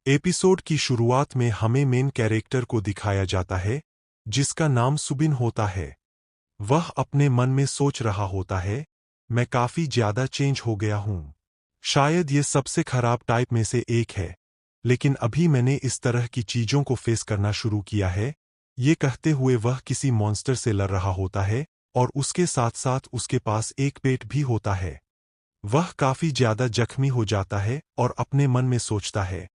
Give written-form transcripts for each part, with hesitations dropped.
Episode की शुरुआत में हमें मेन कैरेक्टर को दिखाया जाता है, जिसका नाम सुबिन होता है। वह अपने मन में सोच रहा होता है, मैं काफी ज्यादा चेंज हो गया हूं। शायद ये सबसे खराब टाइप में से एक है, लेकिन अभी मैंने इस तरह की चीजों को फेस करना शुरू किया है। ये कहते हुए वह किसी मॉन्स्टर से लड़ रहा होता है, और उसके साथ साथ उसके पास एक पेट भी होता है। वह काफी ज्यादा जख्मी हो जाता है और अपने मन में सोचता है,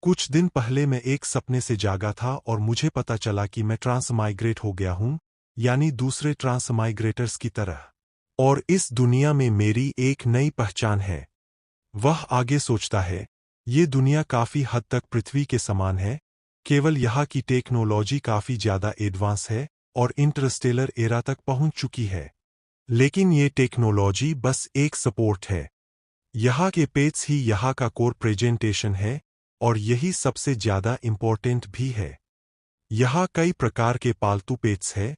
कुछ दिन पहले मैं एक सपने से जागा था और मुझे पता चला कि मैं ट्रांसमाइग्रेट हो गया हूं, यानी दूसरे ट्रांसमाइग्रेटर्स की तरह। और इस दुनिया में मेरी एक नई पहचान है। वह आगे सोचता है, ये दुनिया काफी हद तक पृथ्वी के समान है, केवल यहाँ की टेक्नोलॉजी काफी ज्यादा एडवांस है और इंटरस्टेलर एरा तक पहुंच चुकी है। लेकिन ये टेक्नोलॉजी बस एक सपोर्ट है। यहाँ के पेट्स ही यहाँ का कोर प्रेजेंटेशन है, और यही सबसे ज्यादा इम्पोर्टेंट भी है। यहाँ कई प्रकार के पालतू पेट्स हैं,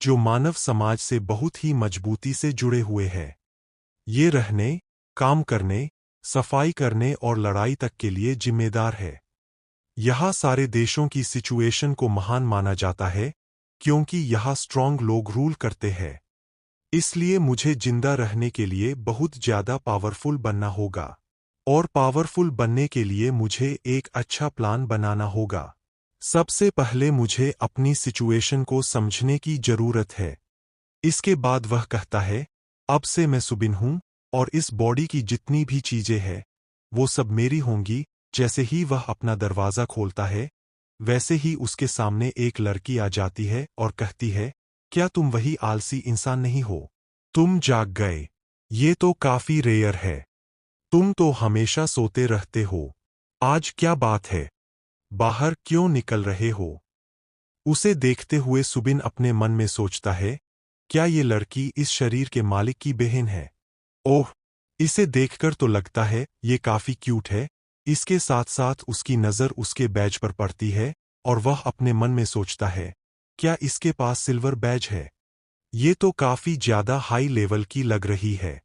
जो मानव समाज से बहुत ही मजबूती से जुड़े हुए हैं। ये रहने, काम करने, सफाई करने और लड़ाई तक के लिए जिम्मेदार है। यहाँ सारे देशों की सिचुएशन को महान माना जाता है, क्योंकि यहाँ स्ट्रॉन्ग लोग रूल करते हैं। इसलिए मुझे जिंदा रहने के लिए बहुत ज्यादा पावरफुल बनना होगा। और पावरफुल बनने के लिए मुझे एक अच्छा प्लान बनाना होगा। सबसे पहले मुझे अपनी सिचुएशन को समझने की जरूरत है। इसके बाद वह कहता है, अब से मैं सुबिन हूं, और इस बॉडी की जितनी भी चीजें हैं, वो सब मेरी होंगी। जैसे ही वह अपना दरवाजा खोलता है, वैसे ही उसके सामने एक लड़की आ जाती है और कहती है, क्या तुम वही आलसी इंसान नहीं हो? तुम जाग गए। ये तो काफी रेयर है। तुम तो हमेशा सोते रहते हो। आज क्या बात है? बाहर क्यों निकल रहे हो? उसे देखते हुए सुबिन अपने मन में सोचता है, क्या ये लड़की इस शरीर के मालिक की बहन है? ओह, इसे देखकर तो लगता है ये काफी क्यूट है। इसके साथ साथ उसकी नज़र उसके बैज पर पड़ती है, और वह अपने मन में सोचता है, क्या इसके पास सिल्वर बैज है? ये तो काफी ज्यादा हाई लेवल की लग रही है।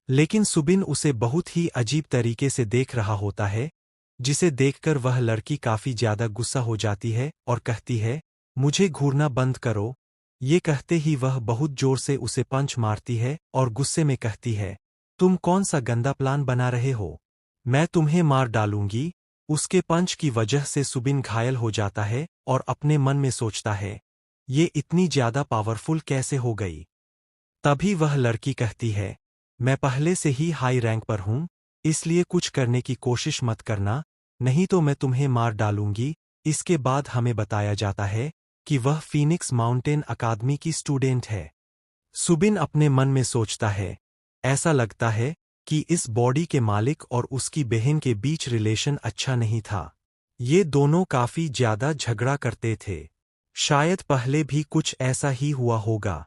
लेकिन सुबिन उसे बहुत ही अजीब तरीके से देख रहा होता है, जिसे देखकर वह लड़की काफी ज्यादा गुस्सा हो जाती है और कहती है, मुझे घूरना बंद करो। ये कहते ही वह बहुत जोर से उसे पंच मारती है और गुस्से में कहती है, तुम कौन सा गंदा प्लान बना रहे हो? मैं तुम्हें मार डालूंगी। उसके पंच की वजह से सुबिन घायल हो जाता है और अपने मन में सोचता है, ये इतनी ज्यादा पावरफुल कैसे हो गई? तभी वह लड़की कहती है, मैं पहले से ही हाई रैंक पर हूं, इसलिए कुछ करने की कोशिश मत करना, नहीं तो मैं तुम्हें मार डालूंगी। इसके बाद हमें बताया जाता है कि वह फीनिक्स माउंटेन अकादमी की स्टूडेंट है। सुबिन अपने मन में सोचता है, ऐसा लगता है कि इस बॉडी के मालिक और उसकी बहन के बीच रिलेशन अच्छा नहीं था। ये दोनों काफी ज्यादा झगड़ा करते थे। शायद पहले भी कुछ ऐसा ही हुआ होगा।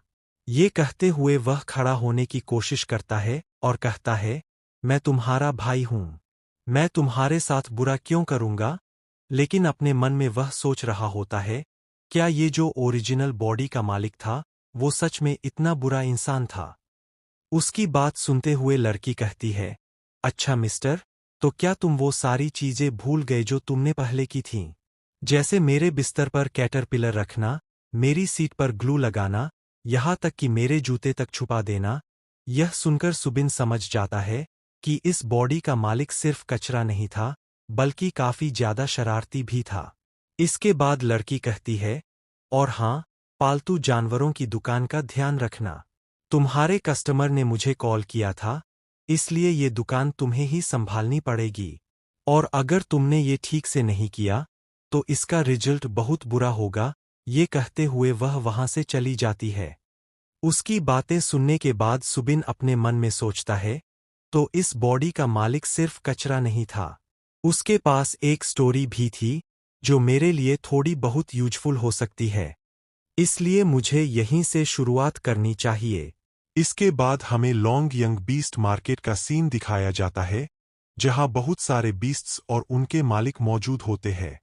ये कहते हुए वह खड़ा होने की कोशिश करता है और कहता है, मैं तुम्हारा भाई हूं। मैं तुम्हारे साथ बुरा क्यों करूंगा? लेकिन अपने मन में वह सोच रहा होता है, क्या ये जो ओरिजिनल बॉडी का मालिक था, वो सच में इतना बुरा इंसान था? उसकी बात सुनते हुए लड़की कहती है, अच्छा मिस्टर, तो क्या तुम वो सारी चीजें भूल गए जो तुमने पहले की थीं? जैसे मेरे बिस्तर पर कैटरपिलर रखना, मेरी सीट पर ग्लू लगाना, यहाँ तक कि मेरे जूते तक छुपा देना। यह सुनकर सुबिन समझ जाता है कि इस बॉडी का मालिक सिर्फ कचरा नहीं था, बल्कि काफी ज्यादा शरारती भी था। इसके बाद लड़की कहती है, और हाँ, पालतू जानवरों की दुकान का ध्यान रखना। तुम्हारे कस्टमर ने मुझे कॉल किया था, इसलिए ये दुकान तुम्हें ही संभालनी पड़ेगी। और अगर तुमने ये ठीक से नहीं किया, तो इसका रिजल्ट बहुत बुरा होगा। ये कहते हुए वह वहां से चली जाती है। उसकी बातें सुनने के बाद सुबिन अपने मन में सोचता है, तो इस बॉडी का मालिक सिर्फ कचरा नहीं था। उसके पास एक स्टोरी भी थी, जो मेरे लिए थोड़ी बहुत यूजफुल हो सकती है। इसलिए मुझे यहीं से शुरुआत करनी चाहिए। इसके बाद हमें लॉन्ग यंग बीस्ट मार्केट का सीन दिखाया जाता है, जहां बहुत सारे बीस्ट्स और उनके मालिक मौजूद होते हैं।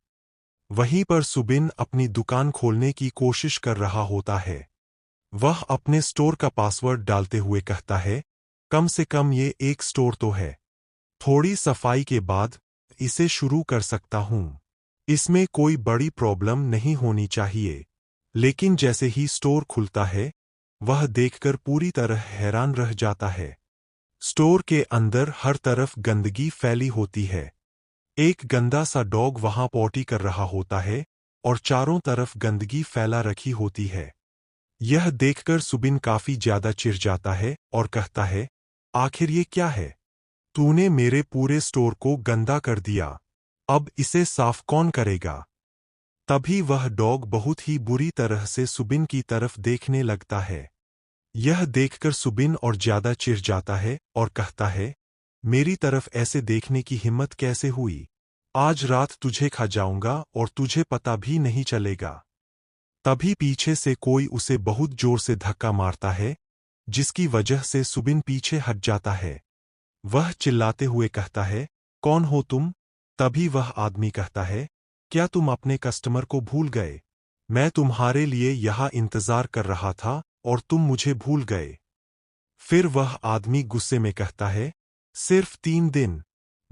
वहीं पर सुबिन अपनी दुकान खोलने की कोशिश कर रहा होता है। वह अपने स्टोर का पासवर्ड डालते हुए कहता है, कम से कम ये एक स्टोर तो है। थोड़ी सफाई के बाद इसे शुरू कर सकता हूँ। इसमें कोई बड़ी प्रॉब्लम नहीं होनी चाहिए। लेकिन जैसे ही स्टोर खुलता है, वह देखकर पूरी तरह हैरान रह जाता है। स्टोर के अंदर हर तरफ गंदगी फैली होती है। एक गंदा सा डॉग वहां पॉटी कर रहा होता है और चारों तरफ गंदगी फैला रखी होती है। यह देखकर सुबिन काफी ज्यादा चिढ़ जाता है और कहता है, आखिर ये क्या है? तूने मेरे पूरे स्टोर को गंदा कर दिया। अब इसे साफ कौन करेगा? तभी वह डॉग बहुत ही बुरी तरह से सुबिन की तरफ देखने लगता है। यह देखकर सुबिन और ज्यादा चिढ़ जाता है और कहता है, मेरी तरफ ऐसे देखने की हिम्मत कैसे हुई? आज रात तुझे खा जाऊंगा और तुझे पता भी नहीं चलेगा। तभी पीछे से कोई उसे बहुत जोर से धक्का मारता है, जिसकी वजह से सुबिन पीछे हट जाता है। वह चिल्लाते हुए कहता है, कौन हो तुम? तभी वह आदमी कहता है, क्या तुम अपने कस्टमर को भूल गए? मैं तुम्हारे लिए यहाँ इंतजार कर रहा था और तुम मुझे भूल गए। फिर वह आदमी गुस्से में कहता है, सिर्फ 3 दिन।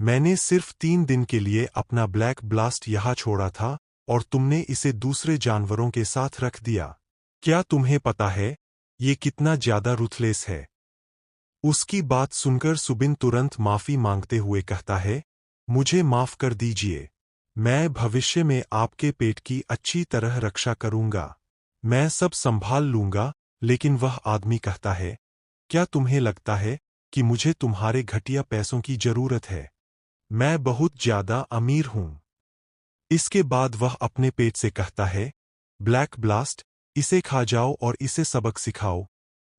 मैंने सिर्फ 3 दिन के लिए अपना ब्लैक ब्लास्ट यहाँ छोड़ा था और तुमने इसे दूसरे जानवरों के साथ रख दिया। क्या तुम्हें पता है ये कितना ज्यादा रुथलेस है? उसकी बात सुनकर सुबिन तुरंत माफी मांगते हुए कहता है, मुझे माफ कर दीजिए। मैं भविष्य में आपके पेट की अच्छी तरह रक्षा करूंगा। मैं सब संभाल लूंगा। लेकिन वह आदमी कहता है, क्या तुम्हें लगता है कि मुझे तुम्हारे घटिया पैसों की जरूरत है? मैं बहुत ज्यादा अमीर हूं। इसके बाद वह अपने पेट से कहता है, ब्लैक ब्लास्ट, इसे खा जाओ और इसे सबक सिखाओ।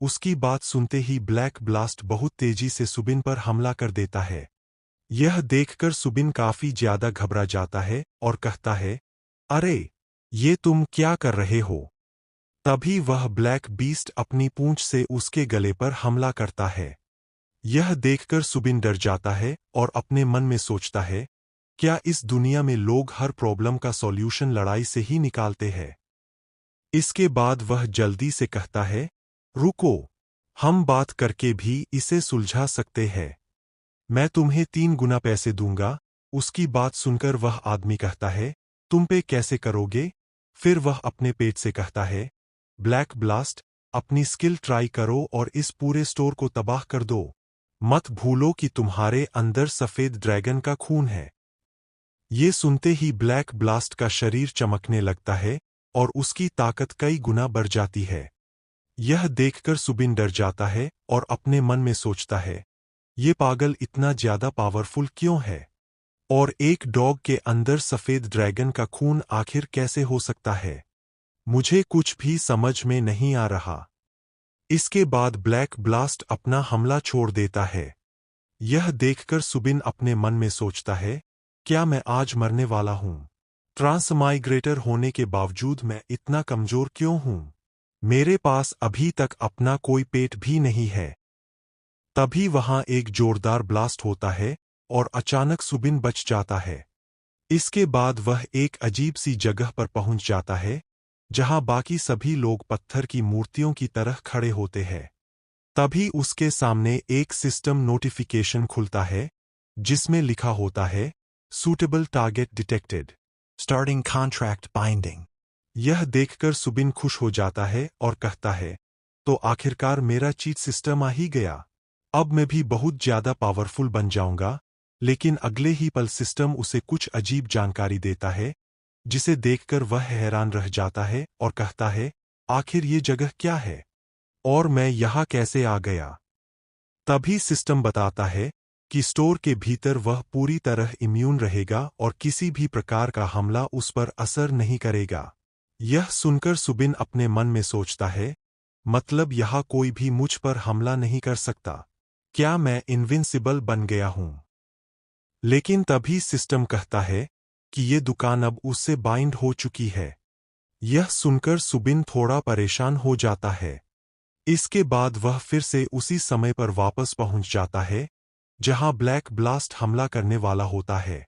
उसकी बात सुनते ही ब्लैक ब्लास्ट बहुत तेजी से सुबिन पर हमला कर देता है। यह देखकर सुबिन काफी ज्यादा घबरा जाता है और कहता है, अरे, ये तुम क्या कर रहे हो? तभी वह ब्लैक बीस्ट अपनी पूंछ से उसके गले पर हमला करता है। यह देखकर सुबिन डर जाता है और अपने मन में सोचता है, क्या इस दुनिया में लोग हर प्रॉब्लम का सॉल्यूशन लड़ाई से ही निकालते हैं? इसके बाद वह जल्दी से कहता है, रुको, हम बात करके भी इसे सुलझा सकते हैं। मैं तुम्हें 3 गुना पैसे दूंगा। उसकी बात सुनकर वह आदमी कहता है, तुम पे कैसे करोगे? फिर वह अपने पेट से कहता है, ब्लैक ब्लास्ट, अपनी स्किल ट्राई करो और इस पूरे स्टोर को तबाह कर दो। मत भूलो कि तुम्हारे अंदर सफेद ड्रैगन का खून है। ये सुनते ही ब्लैक ब्लास्ट का शरीर चमकने लगता है और उसकी ताकत कई गुना बढ़ जाती है। यह देखकर सुबिन डर जाता है और अपने मन में सोचता है, ये पागल इतना ज्यादा पावरफुल क्यों है? और एक डॉग के अंदर सफेद ड्रैगन का खून आखिर कैसे हो सकता है? मुझे कुछ भी समझ में नहीं आ रहा। इसके बाद ब्लैक ब्लास्ट अपना हमला छोड़ देता है। यह देखकर सुबिन अपने मन में सोचता है, क्या मैं आज मरने वाला हूं? ट्रांसमाइग्रेटर होने के बावजूद मैं इतना कमजोर क्यों हूं? मेरे पास अभी तक अपना कोई पेट भी नहीं है। तभी वहां एक जोरदार ब्लास्ट होता है और अचानक सुबिन बच जाता है। इसके बाद वह एक अजीब सी जगह पर पहुंच जाता है, जहां बाकी सभी लोग पत्थर की मूर्तियों की तरह खड़े होते हैं। तभी उसके सामने एक सिस्टम नोटिफिकेशन खुलता है, जिसमें लिखा होता है, suitable target detected, starting contract binding. यह देखकर सुबिन खुश हो जाता है और कहता है, तो आखिरकार मेरा चीट सिस्टम आ ही गया। अब मैं भी बहुत ज्यादा पावरफुल बन जाऊंगा। लेकिन अगले ही पल सिस्टम उसे कुछ अजीब जानकारी देता है, जिसे देखकर वह हैरान रह जाता है और कहता है, आखिर ये जगह क्या है और मैं यहाँ कैसे आ गया? तभी सिस्टम बताता है कि स्टोर के भीतर वह पूरी तरह इम्यून रहेगा और किसी भी प्रकार का हमला उस पर असर नहीं करेगा। यह सुनकर सुबिन अपने मन में सोचता है, मतलब यहाँ कोई भी मुझ पर हमला नहीं कर सकता। क्या मैं इनविंसिबल बन गया हूँ? लेकिन तभी सिस्टम कहता है कि ये दुकान अब उससे बाइंड हो चुकी है। यह सुनकर सुबिन थोड़ा परेशान हो जाता है। इसके बाद वह फिर से उसी समय पर वापस पहुंच जाता है, जहां ब्लैक ब्लास्ट हमला करने वाला होता है।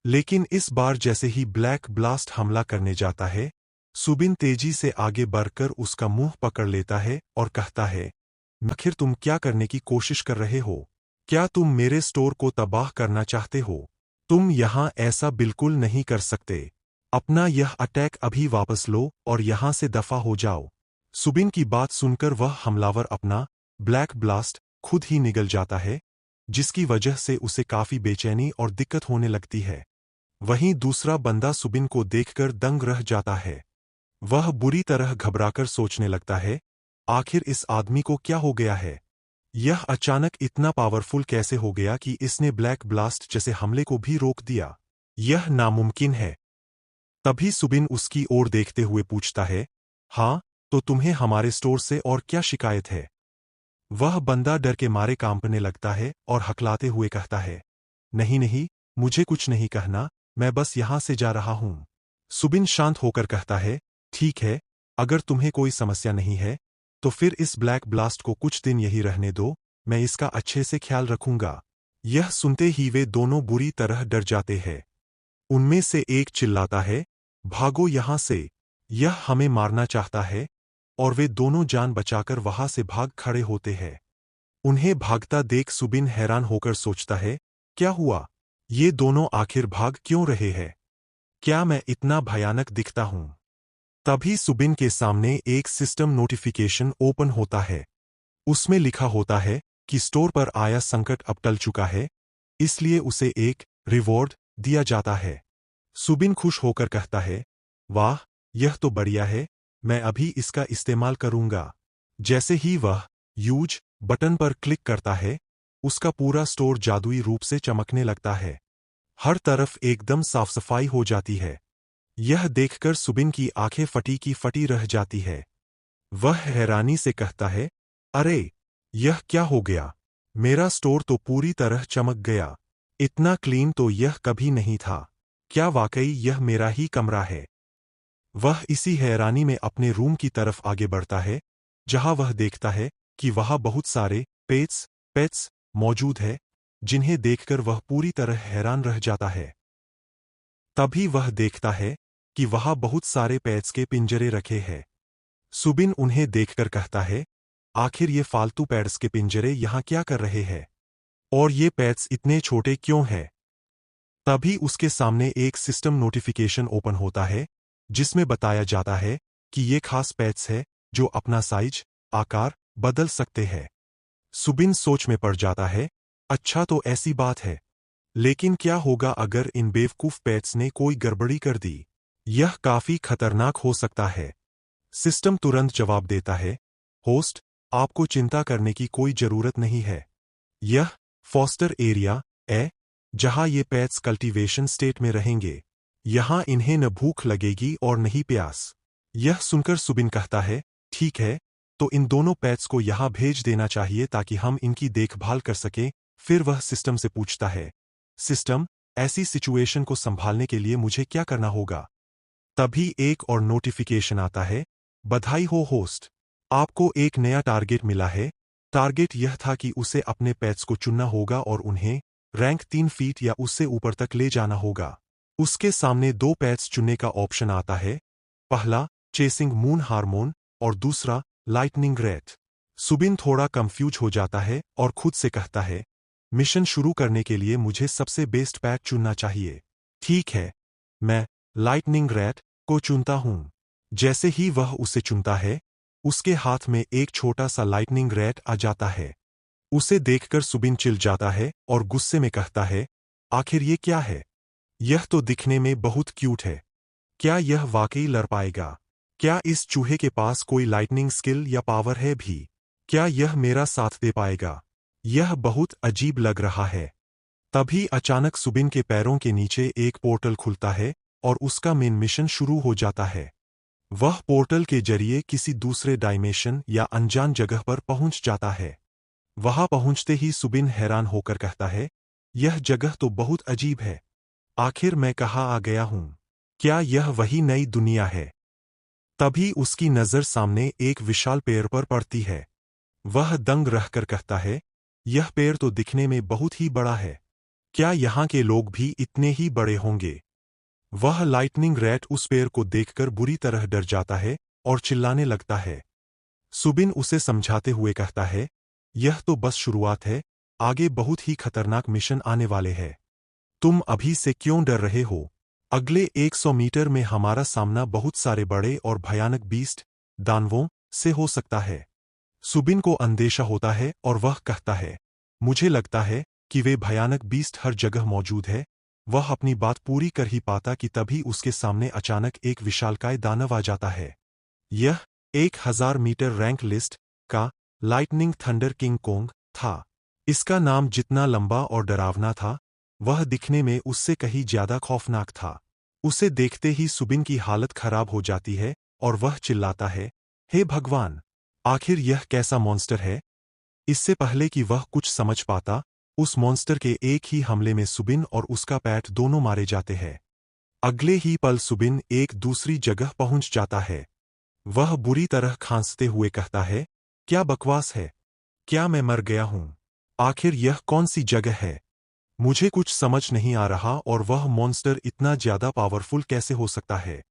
लेकिन इस बार जैसे ही ब्लैक ब्लास्ट हमला करने जाता है, सुबिन तेजी से आगे बढ़कर उसका मुंह पकड़ लेता है और कहता है, आखिर तुम क्या करने की कोशिश कर रहे हो? क्या तुम मेरे स्टोर को तबाह करना चाहते हो? तुम यहाँ ऐसा बिल्कुल नहीं कर सकते। अपना यह अटैक अभी वापस लो और यहाँ से दफा हो जाओ। सुबिन की बात सुनकर वह हमलावर अपना ब्लैक ब्लास्ट खुद ही निगल जाता है, जिसकी वजह से उसे काफी बेचैनी और दिक्कत होने लगती है। वहीं दूसरा बंदा सुबिन को देखकर दंग रह जाता है। वह बुरी तरह घबराकर सोचने लगता है, आखिर इस आदमी को क्या हो गया है? यह अचानक इतना पावरफुल कैसे हो गया कि इसने ब्लैक ब्लास्ट जैसे हमले को भी रोक दिया? यह नामुमकिन है। तभी सुबिन उसकी ओर देखते हुए पूछता है, हाँ, तो तुम्हें हमारे स्टोर से और क्या शिकायत है? वह बंदा डर के मारे कांपने लगता है और हकलाते हुए कहता है, नहीं नहीं, मुझे कुछ नहीं कहना, मैं बस यहां से जा रहा हूं। सुबिन शांत होकर कहता है, ठीक है, अगर तुम्हें कोई समस्या नहीं है, तो फिर इस ब्लैक ब्लास्ट को कुछ दिन यही रहने दो, मैं इसका अच्छे से ख्याल रखूंगा। यह सुनते ही वे दोनों बुरी तरह डर जाते हैं। उनमें से एक चिल्लाता है, भागो यहां से, यह हमें मारना चाहता है, और वे दोनों जान बचाकर वहां से भाग खड़े होते हैं। उन्हें भागता देख सुबिन हैरान होकर सोचता है, क्या हुआ? ये दोनों आखिर भाग क्यों रहे हैं? क्या मैं इतना भयानक दिखता हूं? तभी सुबिन के सामने एक सिस्टम नोटिफिकेशन ओपन होता है। उसमें लिखा होता है कि स्टोर पर आया संकट अब टल चुका है, इसलिए उसे एक रिवॉर्ड दिया जाता है। सुबिन खुश होकर कहता है, वाह, यह तो बढ़िया है, मैं अभी इसका इस्तेमाल करूंगा। जैसे ही वह यूज बटन पर क्लिक करता है, उसका पूरा स्टोर जादुई रूप से चमकने लगता है। हर तरफ एकदम साफ सफाई हो जाती है। यह देखकर सुबिन की आंखें फटी की फटी रह जाती है। वह हैरानी से कहता है, अरे, यह क्या हो गया? मेरा स्टोर तो पूरी तरह चमक गया। इतना क्लीन तो यह कभी नहीं था। क्या वाकई यह मेरा ही कमरा है? वह इसी हैरानी में अपने रूम की तरफ आगे बढ़ता है, जहां वह देखता है कि वहां बहुत सारे पेट्स मौजूद है, जिन्हें देखकर वह पूरी तरह हैरान रह जाता है। तभी वह देखता है कि वहां बहुत सारे पेट्स के पिंजरे रखे हैं। सुबिन उन्हें देखकर कहता है, आखिर ये फालतू पेट्स के पिंजरे यहां क्या कर रहे हैं? और ये पेट्स इतने छोटे क्यों हैं? तभी उसके सामने एक सिस्टम नोटिफिकेशन ओपन होता है, जिसमें बताया जाता है कि ये खास पेट्स है जो अपना साइज, आकार बदल सकते हैं। सुबिन सोच में पड़ जाता है, अच्छा तो ऐसी बात है, लेकिन क्या होगा अगर इन बेवकूफ पेट्स ने कोई गड़बड़ी कर दी? यह काफी खतरनाक हो सकता है। सिस्टम तुरंत जवाब देता है, होस्ट, आपको चिंता करने की कोई जरूरत नहीं है। यह फॉस्टर एरिया है, जहां ये पेट्स कल्टीवेशन स्टेट में रहेंगे। यहां इन्हें न भूख लगेगी और न ही प्यास। यह सुनकर सुबिन कहता है, ठीक है, तो इन दोनों पेट्स को यहां भेज देना चाहिए ताकि हम इनकी देखभाल कर सकें। फिर वह सिस्टम से पूछता है, सिस्टम, ऐसी सिचुएशन को संभालने के लिए मुझे क्या करना होगा? तभी एक और नोटिफिकेशन आता है, बधाई हो होस्ट, आपको एक नया टारगेट मिला है। टारगेट यह था कि उसे अपने पेट्स को चुनना होगा और उन्हें रैंक 3 फीट या उससे ऊपर तक ले जाना होगा। उसके सामने 2 पेट्स चुनने का ऑप्शन आता है, पहला चेसिंग मून हार्मोन और दूसरा लाइटनिंग रैट। सुबिन थोड़ा कंफ्यूज हो जाता है और खुद से कहता है, मिशन शुरू करने के लिए मुझे सबसे बेस्ट पैट चुनना चाहिए। ठीक है, मैं लाइटनिंग रैट को चुनता हूं। जैसे ही वह उसे चुनता है, उसके हाथ में एक छोटा सा लाइटनिंग रैट आ जाता है। उसे देखकर सुबिन चिढ़ जाता है और गुस्से में कहता है, आखिर ये क्या है? यह तो दिखने में बहुत क्यूट है। क्या यह वाकई लड़ पाएगा? क्या इस चूहे के पास कोई लाइटनिंग स्किल या पावर है भी? क्या यह मेरा साथ दे पाएगा? यह बहुत अजीब लग रहा है। तभी अचानक सुबिन के पैरों के नीचे एक पोर्टल खुलता है और उसका मेन मिशन शुरू हो जाता है। वह पोर्टल के जरिए किसी दूसरे डायमेंशन या अनजान जगह पर पहुंच जाता है। वहां पहुंचते ही सुबिन हैरान होकर कहता है, यह जगह तो बहुत अजीब है। आखिर मैं कहाँ आ गया हूं? क्या यह वही नई दुनिया है? तभी उसकी नजर सामने एक विशाल पेड़ पर पड़ती है। वह दंग रहकर कहता है, यह पेड़ तो दिखने में बहुत ही बड़ा है। क्या यहाँ के लोग भी इतने ही बड़े होंगे? वह लाइटनिंग रैट उस पेड़ को देखकर बुरी तरह डर जाता है और चिल्लाने लगता है। सुबिन उसे समझाते हुए कहता है, यह तो बस शुरुआत है, आगे बहुत ही खतरनाक मिशन आने वाले हैं। तुम अभी से क्यों डर रहे हो? अगले 100 मीटर में हमारा सामना बहुत सारे बड़े और भयानक बीस्ट, दानवों, से हो सकता है। सुबिन को अंदेशा होता है और वह कहता है, मुझे लगता है कि वे भयानक बीस्ट हर जगह मौजूद है। वह अपनी बात पूरी कर ही पाता कि तभी उसके सामने अचानक एक विशालकाय दानव आ जाता है। यह 1000 मीटर रैंक लिस्ट का लाइटनिंग थंडर किंग कोंग था। इसका नाम जितना लंबा और डरावना था, वह दिखने में उससे कहीं ज्यादा खौफनाक था। उसे देखते ही सुबिन की हालत खराब हो जाती है और वह चिल्लाता है, हे भगवान! आखिर यह कैसा मॉन्स्टर है? इससे पहले कि वह कुछ समझ पाता, उस मॉन्स्टर के एक ही हमले में सुबिन और उसका पैट दोनों मारे जाते हैं। अगले ही पल सुबिन एक दूसरी जगह पहुंच जाता है। वह बुरी तरह खांसते हुए कहता है, क्या बकवास है? क्या मैं मर गया हूं? आखिर यह कौन सी जगह है? मुझे कुछ समझ नहीं आ रहा और वह मॉन्स्टर इतना ज्यादा पावरफुल कैसे हो सकता है?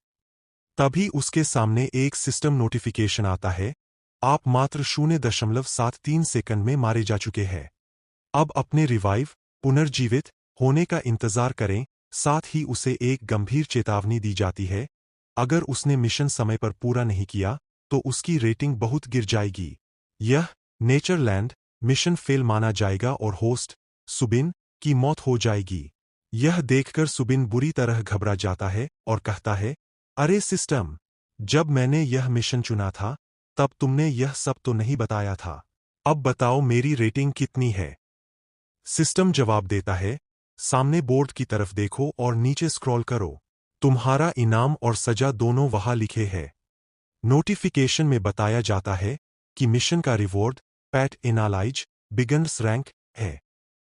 तभी उसके सामने एक सिस्टम नोटिफिकेशन आता है, आप मात्र 0.73 सेकंड में मारे जा चुके हैं। अब अपने रिवाइव, पुनर्जीवित होने का इंतजार करें। साथ ही उसे एक गंभीर चेतावनी दी जाती है, अगर उसने मिशन समय पर पूरा नहीं किया, तो उसकी रेटिंग बहुत गिर जाएगी। यह नेचरलैंड मिशन फेल माना जाएगा और होस्ट, सुबिन, की मौत हो जाएगी। यह देखकर सुबिन बुरी तरह घबरा जाता है और कहता है, अरे सिस्टम, जब मैंने यह मिशन चुना था, तब तुमने यह सब तो नहीं बताया था। अब बताओ मेरी रेटिंग कितनी है? सिस्टम जवाब देता है, सामने बोर्ड की तरफ देखो और नीचे स्क्रॉल करो। तुम्हारा इनाम और सजा दोनों वहां लिखे हैं। नोटिफिकेशन में बताया जाता है कि मिशन का reward PAT analyse beginners rank है।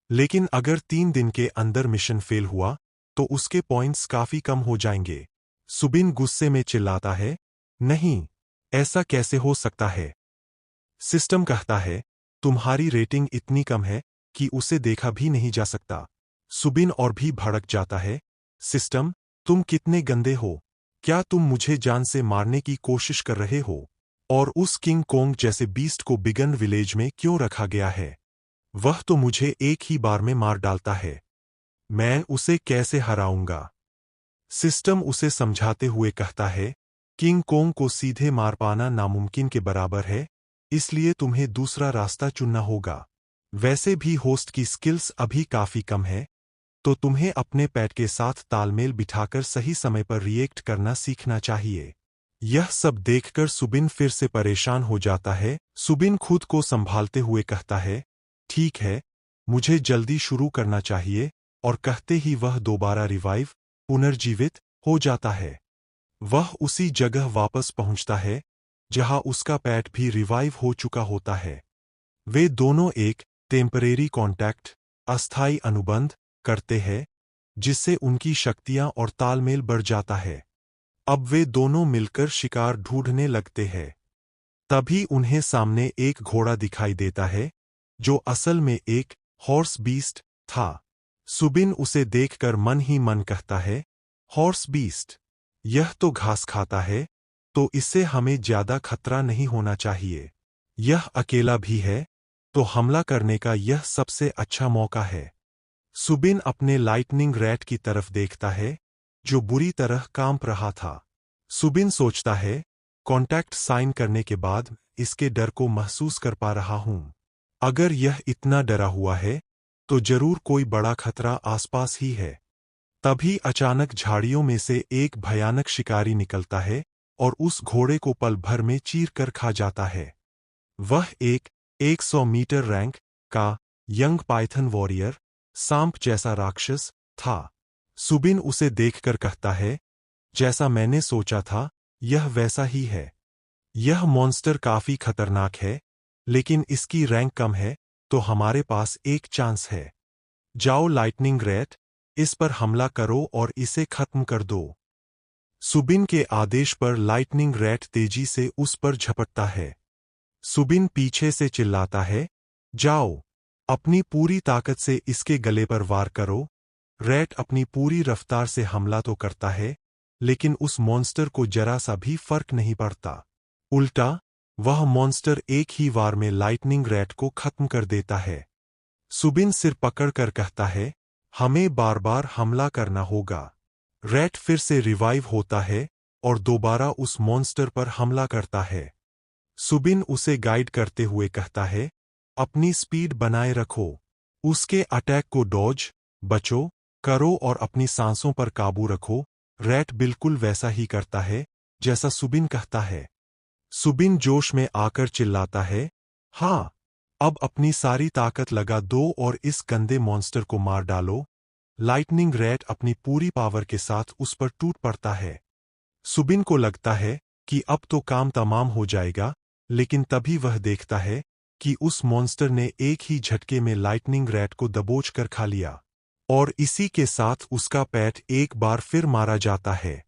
लेकिन अगर 3 दिन के अंदर मिशन फेल हुआ, तो उसके पॉइंट्स काफी कम हो जाएंगे। सुबिन गुस्से में चिल्लाता है, नहीं, ऐसा कैसे हो सकता है? सिस्टम कहता है, तुम्हारी रेटिंग इतनी कम है कि उसे देखा भी नहीं जा सकता। सुबिन और भी भड़क जाता है, सिस्टम, तुम कितने गंदे हो? क्या तुम मुझे जान से मारने की कोशिश कर रहे हो? और उस किंग कोंग जैसे बीस्ट को बिगन विलेज में क्यों रखा गया है? वह तो मुझे एक ही बार में मार डालता है। मैं उसे कैसे हराऊंगा? सिस्टम उसे समझाते हुए कहता है, किंग कोंग को सीधे मार पाना नामुमकिन के बराबर है, इसलिए तुम्हें दूसरा रास्ता चुनना होगा। वैसे भी होस्ट की स्किल्स अभी काफी कम है, तो तुम्हें अपने पैट के साथ तालमेल बिठाकर सही समय पर रिएक्ट करना सीखना चाहिए। यह सब देखकर सुबिन फिर से परेशान हो जाता है। सुबिन खुद को संभालते हुए कहता है, ठीक है, मुझे जल्दी शुरू करना चाहिए, और कहते ही वह दोबारा रिवाइव, पुनर्जीवित हो जाता है। वह उसी जगह वापस पहुंचता है जहां उसका पैट भी रिवाइव हो चुका होता है। वे दोनों एक टेम्परेरी कॉन्टैक्ट, अस्थायी अनुबंध करते हैं, जिससे उनकी शक्तियां और तालमेल बढ़ जाता है। अब वे दोनों मिलकर शिकार ढूंढने लगते हैं। तभी उन्हें सामने एक घोड़ा दिखाई देता है, जो असल में एक हॉर्स बीस्ट था। सुबिन उसे देखकर मन ही मन कहता है, हॉर्स बीस्ट, यह तो घास खाता है, तो इससे हमें ज्यादा खतरा नहीं होना चाहिए। यह अकेला भी है, तो हमला करने का यह सबसे अच्छा मौका है। सुबिन अपने लाइटनिंग रैट की तरफ देखता है, जो बुरी तरह कांप रहा था। सुबिन सोचता है, कॉन्टैक्ट साइन करने के बाद इसके डर को महसूस कर पा रहा हूं। अगर यह इतना डरा हुआ है, तो जरूर कोई बड़ा खतरा आसपास ही है। तभी अचानक झाड़ियों में से एक भयानक शिकारी निकलता है और उस घोड़े को पल भर में चीर कर खा जाता है। वह एक 100 मीटर रैंक का यंग पाइथन वॉरियर, सांप जैसा राक्षस था। सुबिन उसे देखकर कहता है, जैसा मैंने सोचा था, यह वैसा ही है। यह मॉन्स्टर काफी खतरनाक है, लेकिन इसकी रैंक कम है, तो हमारे पास एक चांस है। जाओ लाइटनिंग रैट, इस पर हमला करो और इसे खत्म कर दो। सुबिन के आदेश पर लाइटनिंग रैट तेजी से उस पर झपटता है। सुबिन पीछे से चिल्लाता है, जाओ, अपनी पूरी ताकत से इसके गले पर वार करो। रैट अपनी पूरी रफ्तार से हमला तो करता है, लेकिन उस मॉन्स्टर को जरा सा भी फर्क नहीं पड़ता। उल्टा, वह मॉन्स्टर एक ही वार में लाइटनिंग रैट को खत्म कर देता है। सुबिन सिर पकड़कर कहता है, हमें बार बार हमला करना होगा। रैट फिर से रिवाइव होता है और दोबारा उस मॉन्स्टर पर हमला करता है। सुबिन उसे गाइड करते हुए कहता है, अपनी स्पीड बनाए रखो। उसके अटैक को डॉज, बचो, करो और अपनी सांसों पर काबू रखो। रैट बिल्कुल वैसा ही करता है जैसा सुबिन कहता है। सुबिन जोश में आकर चिल्लाता है, हाँ, अब अपनी सारी ताकत लगा दो और इस गंदे मॉन्स्टर को मार डालो। लाइटनिंग रैट अपनी पूरी पावर के साथ उस पर टूट पड़ता है। सुबिन को लगता है कि अब तो काम तमाम हो जाएगा, लेकिन तभी वह देखता है कि उस मॉन्स्टर ने एक ही झटके में लाइटनिंग रैट को दबोच कर खा लिया और इसी के साथ उसका पेट एक बार फिर मारा जाता है।